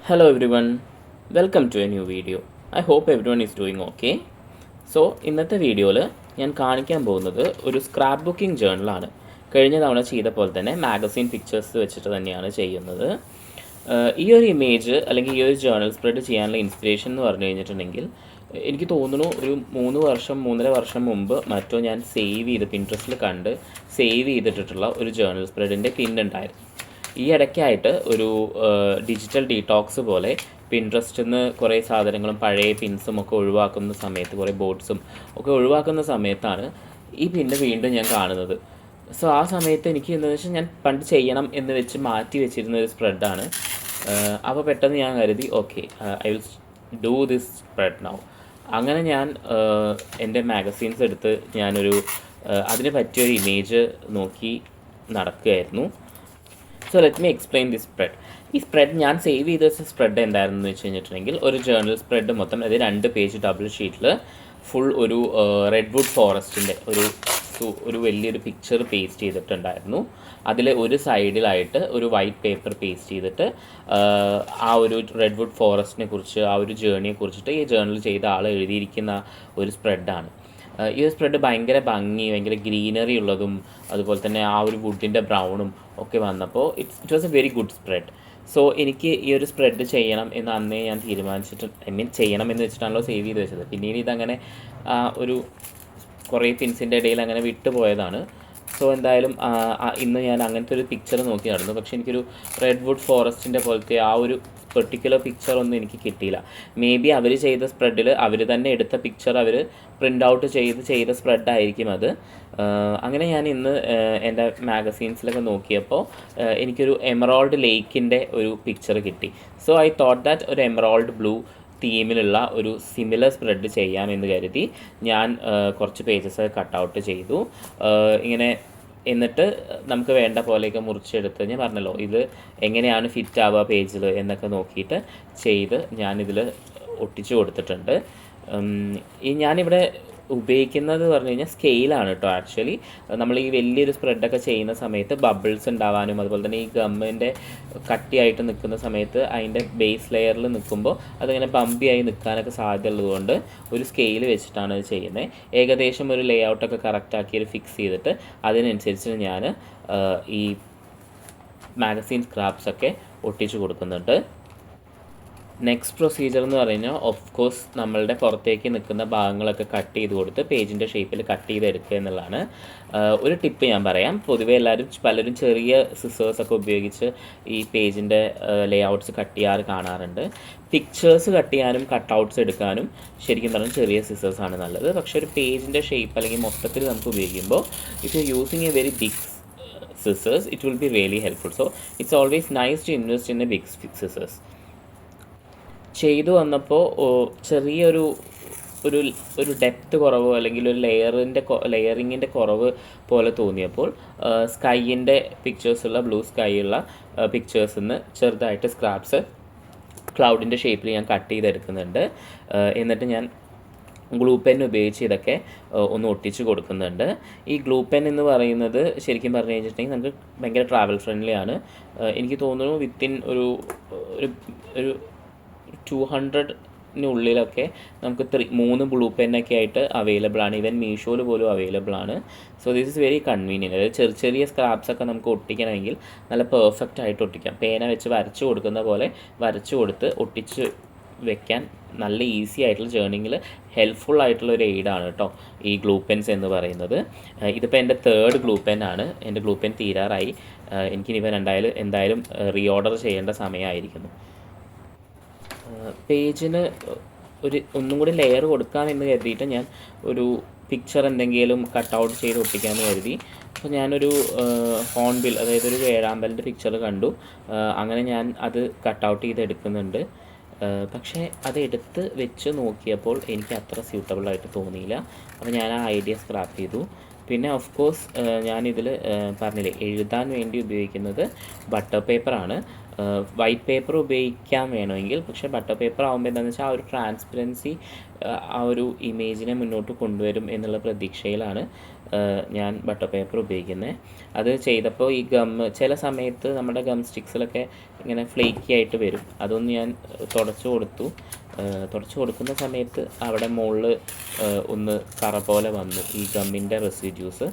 Hello everyone, welcome to a new video. I hope everyone is doing okay. So ഇന്നത്തെ വീഡിയോയിൽ ഞാൻ കാണിക്കാൻ പോകുന്നത് ഒരു സ്ക്രാപ്പ് ബുക്കിംഗ് ജേർണലാണ്. കഴിഞ്ഞ തവണ ചെയ്ത പോലെ തന്നെ മാഗസിൻ പിക്ചേഴ്സ് വെച്ചിട്ട് തന്നെയാണ് ചെയ്യുന്നത്. ഈ ഒരു ഇമേജ് അല്ലെങ്കിൽ ഈ ഒരു ജേർണൽ സ്പ്രെഡ് ചെയ്യാനുള്ള ഇൻസ്പിറേഷൻ എന്ന് പറഞ്ഞു കഴിഞ്ഞിട്ടുണ്ടെങ്കിൽ എനിക്ക് തോന്നുന്നു ഒരു 3-3.5 വർഷം മുമ്പ് മറ്റോ ഞാൻ പിൻട്രസ്റ്റിൽ കണ്ട് സേവ് ചെയ്തിട്ടുള്ള ഒരു ജേർണൽ സ്പ്രെഡിൻ്റെ പിന്നുണ്ടായിരുന്നു. ഈ ഇടയ്ക്കായിട്ട് ഒരു ഡിജിറ്റൽ ഡീടോക്സ് പോലെ പിൻട്രസ്റ്റിൽ നിന്ന് കുറേ സാധനങ്ങളും പഴയ പിൻസും ഒക്കെ ഒഴിവാക്കുന്ന സമയത്ത് കുറേ ബോർഡ്സും ഒക്കെ ഒഴിവാക്കുന്ന സമയത്താണ് ഈ പിന്ന് വീണ്ടും ഞാൻ കാണുന്നത്. സോ ആ സമയത്ത് എനിക്ക് എന്താണെന്ന് വെച്ചാൽ ഞാൻ പണ്ട് ചെയ്യണം എന്ന് വെച്ച് മാറ്റി വെച്ചിരുന്ന ഒരു സ്പ്രെഡാണ്. അപ്പോൾ പെട്ടെന്ന് ഞാൻ കരുതി okay I will do this spread now. അങ്ങനെ ഞാൻ എൻ്റെ മാഗസീൻസ് എടുത്ത് ഞാനൊരു അതിന് പറ്റിയൊരു ഇമേജ് നോക്കി നടക്കുകയായിരുന്നു. So let me explain this spread. ഈ സ്പ്രെഡ് ഞാൻ സേവ് ചെയ്ത സ്പ്രെഡ് എന്തായിരുന്നു എന്ന് വെച്ച് കഴിഞ്ഞിട്ടുണ്ടെങ്കിൽ ഒരു ജേർണൽ സ്പ്രെഡ് മൊത്തം അതായത് 2 പേജ് ഡബിൾ ഷീറ്റിൽ ഫുൾ ഒരു റെഡ്വുഡ് ഫോറസ്റ്റിൻ്റെ ഒരു വലിയൊരു പിക്ചർ പേസ്റ്റ് ചെയ്തിട്ടുണ്ടായിരുന്നു. അതിൽ ഒരു സൈഡിലായിട്ട് ഒരു വൈറ്റ് പേപ്പർ പേസ്റ്റ് ചെയ്തിട്ട് ആ ഒരു റെഡ്വുഡ് ഫോറസ്റ്റിനെ കുറിച്ച് ആ ഒരു ജേർണിയെ കുറിച്ചിട്ട് ഈ ജേർണൽ ചെയ്ത ആൾ എഴുതിയിരിക്കുന്ന ഒരു സ്പ്രെഡാണ്. ഈ ഒരു സ്പ്രെഡ് ഭയങ്കര ഭയങ്കര ഗ്രീനറി ഉള്ളതും അതുപോലെ തന്നെ ആ ഒരു വുഡിൻ്റെ ബ്രൗണും ഒക്കെ വന്നപ്പോൾ it was A very good spread. So എനിക്ക് ഈ ഒരു സ്പ്രെഡ് ചെയ്യണം എന്ന് അന്നേ ഞാൻ തീരുമാനിച്ചിട്ട് ചെയ്യണം എന്ന് വെച്ചിട്ടാണല്ലോ സേവ് ചെയ്ത് വെച്ചത്. പിന്നീട് ഇതങ്ങനെ ഒരു കുറേ പിൻസിൻ്റെ ഇടയിൽ അങ്ങനെ വിട്ടുപോയതാണ്. സോ എന്തായാലും ഇന്ന് ഞാൻ അങ്ങനത്തെ ഒരു പിക്ചർ നോക്കി നടന്നു. പക്ഷേ എനിക്കൊരു റെഡ്വുഡ് ഫോറസ്റ്റിൻ്റെ പോലത്തെ ആ ഒരു പെർട്ടിക്കുലർ പിക്ചർ ഒന്നും എനിക്ക് കിട്ടിയില്ല. മേ ബി അവർ ചെയ്ത സ്പ്രെഡിൽ അവർ തന്നെ എടുത്ത പിക്ചർ അവർ പ്രിൻ്റ് ഔട്ട് ചെയ്ത സ്പ്രെഡായിരിക്കും അത്. അങ്ങനെ ഞാൻ ഇന്ന് എൻ്റെ മാഗസീൻസിലൊക്കെ നോക്കിയപ്പോൾ എനിക്കൊരു എമറോൾഡ് ലേക്കിൻ്റെ ഒരു പിക്ചർ കിട്ടി. സോ ഐ തോട്ട് ദാറ്റ് ഒരു എമറോൾഡ് ബ്ലൂ തീമിലുള്ള ഒരു സിമിലർ സ്പ്രെഡ് ചെയ്യാമെന്ന് കരുതി ഞാൻ കുറച്ച് പേജസ് കട്ട് ചെയ്തു. ഇങ്ങനെ എന്നിട്ട് നമുക്ക് വേണ്ട പോലെയൊക്കെ മുറിച്ചെടുത്ത് ഞാൻ പറഞ്ഞല്ലോ ഇത് എങ്ങനെയാണ് ഫിറ്റ് ആവുക പേജിൽ എന്നൊക്കെ നോക്കിയിട്ട് ചെയ്ത് ഞാനിതിൽ ഒട്ടിച്ചു കൊടുത്തിട്ടുണ്ട്. ഞാനിവിടെ ഉപയോഗിക്കുന്നത് പറഞ്ഞു കഴിഞ്ഞാൽ സ്കെയിലാണ് കേട്ടോ. ആക്ച്വലി നമ്മൾ ഈ വലിയൊരു സ്പ്രെഡൊക്കെ ചെയ്യുന്ന സമയത്ത് ബബിൾസ് ഉണ്ടാവാനും അതുപോലെ തന്നെ ഈ ഗമ്മിൻ്റെ കട്ടിയായിട്ട് നിൽക്കുന്ന സമയത്ത് അതിൻ്റെ ബേസ് ലെയറിൽ നിൽക്കുമ്പോൾ അതിങ്ങനെ ബമ്പിയായി നിൽക്കാനൊക്കെ സാധ്യതയുള്ളതുകൊണ്ട് ഒരു സ്കെയിൽ വെച്ചിട്ടാണ് ഇത് ചെയ്യുന്നത്. ഏകദേശം ഒരു ലേ ഔട്ടൊക്കെ കറക്റ്റാക്കി ഒരു ഫിക്സ് ചെയ്തിട്ട് അതിനനുസരിച്ച് ഞാൻ ഈ മാഗസീൻ സ്ക്രാപ്സൊക്കെ ഒട്ടിച്ചു കൊടുക്കുന്നുണ്ട്. നെക്സ്റ്റ് പ്രൊസീജിയർ എന്ന് പറഞ്ഞാൽ ഓഫ് കോഴ്സ് നമ്മളുടെ പുറത്തേക്ക് നിൽക്കുന്ന ഭാഗങ്ങളൊക്കെ കട്ട് ചെയ്ത് കൊടുത്ത് പേജിൻ്റെ ഷേപ്പിൽ കട്ട് ചെയ്തെടുക്കുക എന്നുള്ളതാണ്. ഒരു ടിപ്പ് ഞാൻ പറയാം. പൊതുവെ പലരും ചെറിയ സിസേഴ്സൊക്കെ ഉപയോഗിച്ച് ഈ പേജിൻ്റെ ലേ ഔട്ട്സ് കട്ട് ചെയ്യാറ് കാണാറുണ്ട്. പിക്ചേഴ്സ് കട്ട് ചെയ്യാനും കട്ടൗട്ട്സ് എടുക്കാനും ശരിക്കും പറഞ്ഞാൽ ചെറിയ സിസേഴ്സാണ് നല്ലത്. പക്ഷേ ഒരു പേജിൻ്റെ ഷേപ്പ് അല്ലെങ്കിൽ മൊത്തത്തിൽ നമുക്ക് ഉപയോഗിക്കുമ്പോൾ if you using a very big scissors it will be really helpful. So it's always nice to invest in a big scissors. ചെയ്തു വന്നപ്പോൾ ചെറിയൊരു ഒരു ഒരു ഡെപ്ത് കുറവോ അല്ലെങ്കിൽ ഒരു ലെയറിങ്ങിൻ്റെ കുറവ് പോലെ തോന്നിയപ്പോൾ സ്കൈയിൻ്റെ പിക്ചേഴ്സുള്ള ബ്ലൂ സ്കൈ ഉള്ള പിക്ചേഴ്സിൽ നിന്ന് ചെറുതായിട്ട് സ്ക്രാപ്സ് ക്ലൗഡിൻ്റെ ഷേപ്പിൽ ഞാൻ കട്ട് ചെയ്തെടുക്കുന്നുണ്ട്. എന്നിട്ട് ഞാൻ ഗ്ലൂ പെൻ ഉപയോഗിച്ച് ഇതൊക്കെ ഒന്ന് ഒട്ടിച്ച് കൊടുക്കുന്നുണ്ട്. ഈ ഗ്ലൂ പെൻ എന്ന് പറയുന്നത് ശരിക്കും പറഞ്ഞു കഴിഞ്ഞിട്ടുണ്ടെങ്കിൽ നമുക്ക് ഭയങ്കര ട്രാവൽ ഫ്രണ്ട്ലി ആണ്. എനിക്ക് തോന്നുന്നു വിത്തിൻ ഒരു 200-നുള്ളിലൊക്കെ നമുക്ക് 3 ഗ്ലൂ പെന്നൊക്കെ ആയിട്ട് അവൈലബിൾ ആണ്. ഈവൻ മീഷോയിൽ പോലും അവൈലബിൾ ആണ്. So this is very convenient. അതായത് ചെറിയ സ്ക്രാപ്സൊക്കെ നമുക്ക് ഒട്ടിക്കണമെങ്കിൽ നല്ല പെർഫെക്റ്റ് ആയിട്ട് ഒട്ടിക്കാം. പേന വെച്ച് വരച്ച് കൊടുക്കുന്ന പോലെ വരച്ച് കൊടുത്ത് ഒട്ടിച്ച് വെക്കാൻ നല്ല ഈസി ആയിട്ടുള്ള ജേർണിങ്ങിൽ ഹെൽപ്ഫുൾ ആയിട്ടുള്ള ഒരു എയ്ഡാണ് കേട്ടോ ഈ ഗ്ലൂ പെൻസ് എന്ന് പറയുന്നത്. ഇതിപ്പോൾ എൻ്റെ 3rd ഗ്ലൂ പെന്നാണ്. എൻ്റെ ഗ്ലൂ പെൻ തീരാറായി. എനിക്കിനിപ്പോൾ എന്തായാലും റീഓർഡർ ചെയ്യേണ്ട സമയമായിരിക്കുന്നു. പേജിന് ഒന്നും കൂടി ലെയർ കൊടുക്കാമെന്ന് കരുതിയിട്ട് ഞാൻ ഒരു പിക്ചർ എന്തെങ്കിലും കട്ടൗട്ട് ചെയ്ത് ഒട്ടിക്കാമെന്ന് കരുതി. അപ്പോൾ ഞാനൊരു ഹോൺബിൽ അതായത് ഒരു വേഴാമ്പലിൻ്റെ പിക്ചർ കണ്ടു. അങ്ങനെ ഞാൻ അത് കട്ടൗട്ട് ചെയ്ത് എടുക്കുന്നുണ്ട്. പക്ഷേ അത് എടുത്ത് വെച്ച് നോക്കിയപ്പോൾ എനിക്ക് അത്ര സ്യൂട്ടബിളായിട്ട് തോന്നിയില്ല. അപ്പോൾ ഞാൻ ആ ഐഡിയ സ്ക്രാപ്പ് ചെയ്തു. പിന്നെ ഓഫ് കോഴ്സ് ഞാനിതിൽ പറഞ്ഞില്ലേ എഴുതാൻ വേണ്ടി ഉപയോഗിക്കുന്നത് ബട്ടർ പേപ്പറാണ്. വൈറ്റ് പേപ്പർ ഉപയോഗിക്കാൻ വേണമെങ്കിൽ, പക്ഷേ ബട്ടർ പേപ്പർ ആകുമ്പോൾ എന്താണെന്ന് വെച്ചാൽ ആ ഒരു ട്രാൻസ്പെറൻസി ആ ഒരു ഇമേജിനെ മുന്നോട്ട് കൊണ്ടുവരും എന്നുള്ള പ്രതീക്ഷയിലാണ് ഞാൻ ബട്ടർ പേപ്പർ ഉപയോഗിക്കുന്നത്. അത് ചെയ്തപ്പോൾ ഈ ചില സമയത്ത് നമ്മുടെ ഗം സ്റ്റിക്സിലൊക്കെ ഇങ്ങനെ ഫ്ലേക്കി ആയിട്ട് വരും. അതൊന്ന് ഞാൻ തുടച്ചു കൊടുക്കുന്ന സമയത്ത് അവിടെ മുകളിൽ ഒന്ന് കറ പോലെ വന്നു ഈ ഗമ്മിൻ്റെ റെസിഡ്യൂസ്.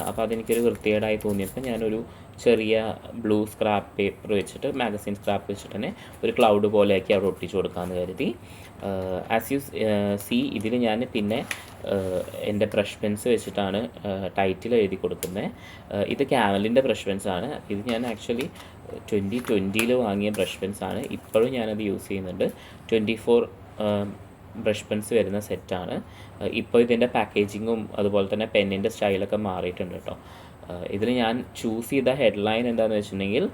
അപ്പോൾ അതെനിക്കൊരു വൃത്തികേടായി തോന്നിയപ്പോൾ ഞാനൊരു ചെറിയ ബ്ലൂ സ്ക്രാപ്പ് പേപ്പർ വെച്ചിട്ട്, മാഗസിൻ സ്ക്രാപ്പ് വെച്ചിട്ട് തന്നെ ഒരു ക്ലൗഡ് പോലെയാക്കി അവിടെ ഒട്ടിച്ചു കൊടുക്കാമെന്ന് കരുതി. ആസ് യു സി, ഇതിൽ ഞാൻ പിന്നെ എൻ്റെ ബ്രഷ് പെൻസ് വെച്ചിട്ടാണ് ടൈറ്റിൽ എഴുതി കൊടുക്കുന്നത്. ഇത് ക്യാമലിൻ്റെ ബ്രഷ് പെൻസാണ്. ഇത് ഞാൻ ആക്ച്വലി 2020 വാങ്ങിയ ബ്രഷ് പെൻസാണ്. ഇപ്പോഴും ഞാനത് യൂസ് ചെയ്യുന്നുണ്ട്. 24 ബ്രഷ് പെൻസ് വരുന്ന സെറ്റാണ്. ഇപ്പോൾ ഇതിൻ്റെ പാക്കേജിങ്ങും അതുപോലെ തന്നെ പെന്നിൻ്റെ സ്റ്റൈലൊക്കെ മാറിയിട്ടുണ്ട് കേട്ടോ. ഇതിൽ ഞാൻ ചൂസ് ചെയ്ത ഹെഡ്ലൈൻ എന്താണെന്ന് വെച്ചിട്ടുണ്ടെങ്കിൽ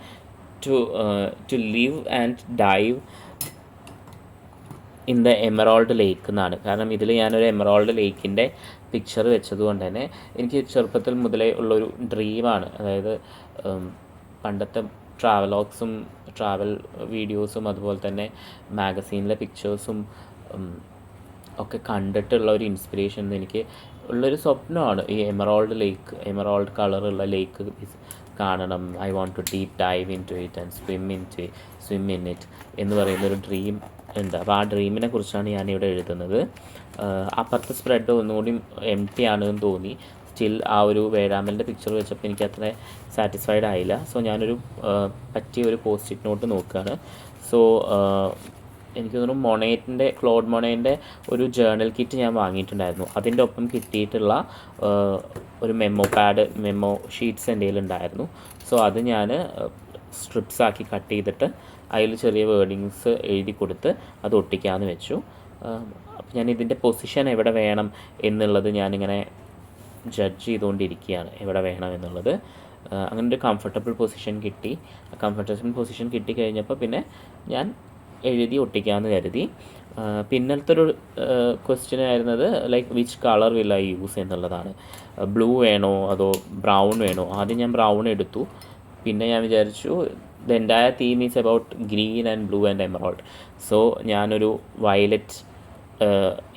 to live and dive in the emerald lake എന്നാണ്. കാരണം ഇതിൽ ഞാനൊരു എമറോൾഡ് ലേക്കിൻ്റെ പിക്ചർ വെച്ചതുകൊണ്ട് തന്നെ എനിക്ക് ചെറുപ്പത്തിൽ മുതലേ ഉള്ളൊരു ഡ്രീമാണ്. അതായത് പണ്ടത്തെ ട്രാവലോഗ്സും ട്രാവൽ വീഡിയോസും അതുപോലെ തന്നെ മാഗസീനിലെ പിക്ചേഴ്സും ഒക്കെ കണ്ടിട്ടുള്ള ഒരു ഇൻസ്പിറേഷൻ എനിക്ക് ഉള്ളൊരു സ്വപ്നമാണ് ഈ എമറോൾഡ് കളറുള്ള ലേക്ക് കാണണം. I want to deep dive into it and swim in it എന്ന് പറയുന്നൊരു ഡ്രീം ഉണ്ട്. അപ്പോൾ ആ ഡ്രീമിനെ കുറിച്ചാണ് ഞാനിവിടെ എഴുതുന്നത്. അപ്പുറത്തെ സ്പ്രെഡ് ഒന്നുകൂടി എം ടി ആണെന്ന് തോന്നി. സ്റ്റിൽ ആ ഒരു വേഴാമ്പലിൻ്റെ പിക്ചർ വെച്ചപ്പോൾ എനിക്ക് അത്ര സാറ്റിസ്ഫൈഡ് ആയില്ല. സോ ഞാനൊരു പറ്റിയ ഒരു പോസ്റ്റ്-ഇറ്റ് നോട്ട് നോക്കുകയാണ്. സോ എനിക്ക് തോന്നുന്നു ക്ലോഡ് മൊണേൻ്റെ ഒരു ജേർണൽ കിറ്റ് ഞാൻ വാങ്ങിയിട്ടുണ്ടായിരുന്നു. അതിൻ്റെ ഒപ്പം കിട്ടിയിട്ടുള്ള ഒരു മെമ്മോ ഷീറ്റ്സ് എൻ്റെ കയ്യിലുണ്ടായിരുന്നു. സോ അത് ഞാൻ സ്ട്രിപ്സാക്കി കട്ട് ചെയ്തിട്ട് അതിൽ ചെറിയ വേർഡിങ്സ് എഴുതി കൊടുത്ത് അത് ഒട്ടിക്കാമെന്ന് വെച്ചു. അപ്പോൾ ഞാൻ ഇതിൻ്റെ പൊസിഷൻ എവിടെ വേണം എന്നുള്ളത് ഞാനിങ്ങനെ ജഡ്ജ് ചെയ്തുകൊണ്ടിരിക്കുകയാണ്, എവിടെ വേണം എന്നുള്ളത്. അങ്ങനെ ഒരു കംഫർട്ടബിൾ പൊസിഷൻ കിട്ടി കഴിഞ്ഞപ്പോൾ പിന്നെ ഞാൻ എഴുതി ഒട്ടിക്കാമെന്ന് കരുതി. പിന്നത്തെ ഒരു ക്വസ്റ്റ്യൻ ആയിരുന്നത് like which colour will I use എന്നുള്ളതാണ്. ബ്ലൂ വേണോ അതോ ബ്രൗൺ വേണോ? ആദ്യം ഞാൻ ബ്രൗൺ എടുത്തു. പിന്നെ ഞാൻ വിചാരിച്ചു the entire theme is about green and blue and emerald. So ഞാനൊരു വയലറ്റ്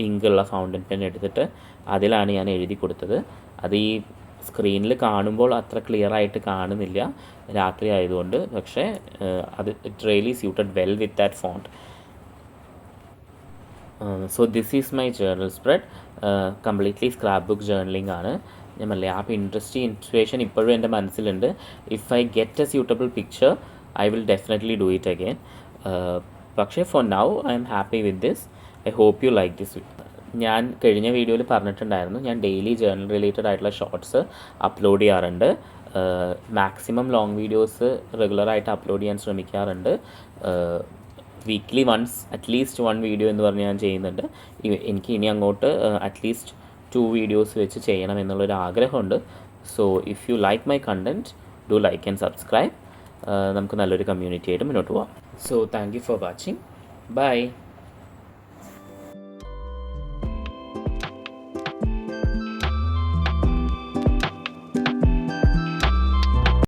ഇങ്കുള്ള ഫൗണ്ടൻ പെൻ എടുത്തിട്ട് അതിലാണ് ഞാൻ എഴുതി കൊടുത്തത്. അത് ഈ സ്ക്രീനിൽ കാണുമ്പോൾ അത്ര ക്ലിയർ ആയിട്ട് കാണുന്നില്ല രാത്രി ആയതുകൊണ്ട്, പക്ഷേ അത് it really suited well with that font. So this is my journal spread. Completely scrapbook journaling ആണ്. ഞാൻ പറഞ്ഞില്ലേ, ആ ഇൻസ്പിറേഷൻ ഇപ്പോഴും എൻ്റെ മനസ്സിലുണ്ട്. If I get a suitable picture I will definitely do it again. പക്ഷേ for now I am happy with this. I hope you like this. ഞാൻ കഴിഞ്ഞ വീഡിയോയിൽ പറഞ്ഞിട്ടുണ്ടായിരുന്നു, ഞാൻ ഡെയിലി ജേർണൽ റിലേറ്റഡ് ആയിട്ടുള്ള ഷോർട്സ് അപ്ലോഡ് ചെയ്യാറുണ്ട്. മാക്സിമം ലോങ് വീഡിയോസ് റെഗുലറായിട്ട് upload ചെയ്യാൻ ശ്രമിക്കാറുണ്ട്. വീക്ക്ലി വൺസ് അറ്റ്ലീസ്റ്റ് 1 വീഡിയോ എന്ന് പറഞ്ഞ് ഞാൻ ചെയ്യുന്നുണ്ട്. എനിക്ക് ഇനി അങ്ങോട്ട് അറ്റ്ലീസ്റ്റ് 2 വീഡിയോസ് വെച്ച് ചെയ്യണം എന്നുള്ളൊരു ആഗ്രഹമുണ്ട്. So if you like my content, do like and subscribe. നമുക്ക് നല്ലൊരു കമ്മ്യൂണിറ്റി ആയിട്ട് മുന്നോട്ട് പോകാം. So thank you for watching. By.